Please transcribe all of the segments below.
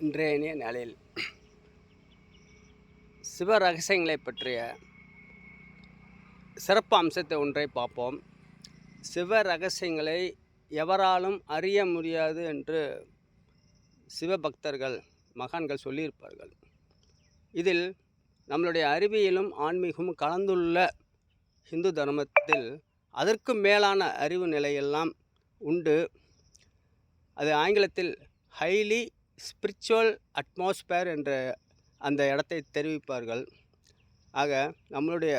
இன்றைய நாளில் சிவ ரகசியங்களை பற்றிய சிறப்பு அம்சத்தை ஒன்றை பார்ப்போம். சிவ ரகசியங்களை எவராலும் அறிய முடியாது என்று சிவபக்தர்கள் மகான்கள் சொல்லியிருப்பார்கள். இதில் நம்மளுடைய அறிவியலும் ஆன்மீகமும் கலந்துள்ள இந்து தர்மத்தில் அதற்கு மேலான அறிவு நிலையெல்லாம் உண்டு. அது ஆங்கிலத்தில் ஹைலி ஸ்பிரிச்சுவல் அட்மாஸ்பியர் என்ற அந்த இடத்தை தெரிவிப்பார்கள். ஆக நம்மளுடைய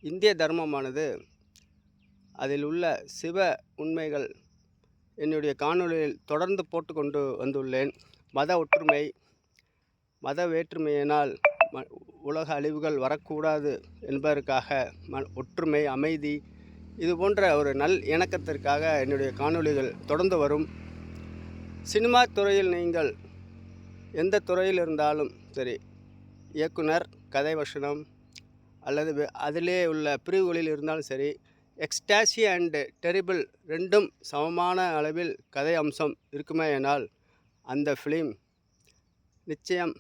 இந்திய தர்மமானது அதில் உள்ள சிவ உண்மைகள் என்னுடைய காணொளியில் தொடர்ந்து போட்டுக்கொண்டு வந்துள்ளேன். மத ஒற்றுமை, மத வேற்றுமையினால் உலக அழிவுகள் வரக்கூடாது என்பதற்காக ஒற்றுமை, அமைதி, இது போன்ற ஒரு நல் இணக்கத்திற்காக என்னுடைய காணொளிகள் தொடர்ந்து வரும். சினிமா துறையில் நீங்கள் எந்த துறையில் இருந்தாலும் சரி, இயக்குனர், கதை வசனம் அல்லது அதிலே உள்ள பிரிவுகளில் இருந்தாலும் சரி, எக்ஸ்டாசி அண்டு டெரிபிள் ரெண்டும் சமமான அளவில் கதை அம்சம் இருக்குமேயானால் அந்த ஃபிலிம் நிச்சயம்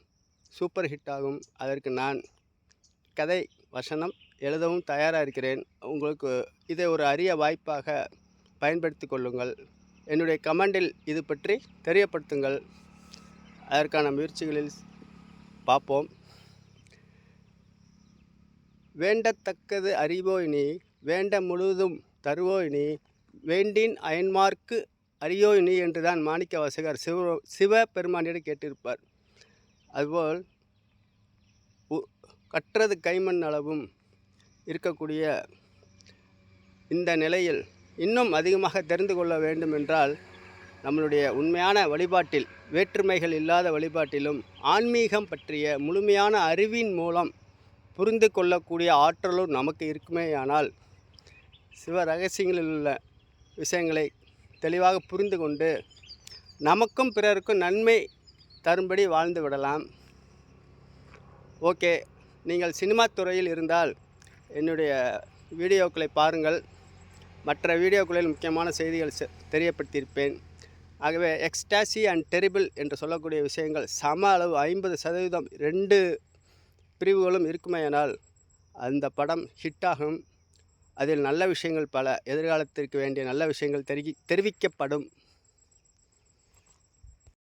சூப்பர் ஹிட் ஆகும். அதற்கு நான் கதை வசனம் எழுதவும் தயாராக இருக்கிறேன். உங்களுக்கு இதை ஒரு அரிய வாய்ப்பாக பயன்படுத்தி கொள்ளுங்கள். என்னுடைய கமெண்டில் இது பற்றி தெரியப்படுத்துங்கள். அதற்கான முயற்சிகளில் பார்ப்போம். வேண்டத்தக்கது அறிவோய் நீ, வேண்ட முழுதும் தருவோய் நீ, வேண்டின் அயன்மார்க்கு அறியோய் நீ என்றுதான் மாணிக்க வாசகர் சிவபெருமானிடம் கேட்டிருப்பார். அதுபோல் கற்றது கைமண் அளவும் இருக்கக்கூடிய இந்த நிலையில் இன்னும் அதிகமாக தெரிந்து கொள்ள வேண்டும் என்றால் நம்மளுடைய உண்மையான வழிபாட்டில், வேற்றுமைகள் இல்லாத வழிபாட்டிலும் ஆன்மீகம் பற்றிய முழுமையான அறிவின் மூலம் புரிந்து கொள்ளக்கூடிய ஆற்றலும் நமக்கு இருக்குமேயானால் சிவ ரகசியங்களில் உள்ள விஷயங்களை தெளிவாக புரிந்து கொண்டு நமக்கும் பிறருக்கும் நன்மை தரும்படி வாழ்ந்து விடலாம். ஓகே, நீங்கள் சினிமா துறையில் இருந்தால் என்னுடைய வீடியோக்களை பாருங்கள். மற்ற வீடியோக்களில் முக்கியமான செய்திகள் தெரியப்படுத்தியிருப்பேன். ஆகவே எக்ஸ்டாசி அண்ட் டெரிபிள் என்று சொல்லக்கூடிய விஷயங்கள் சம அளவு 50% 2 பிரிவுகளும் இருக்குமேயானால் அந்த படம் ஹிட்டாகும். அதில் நல்ல விஷயங்கள், பல எதிர்காலத்திற்கு வேண்டிய நல்ல விஷயங்கள் தெரிவிக்கப்படும்.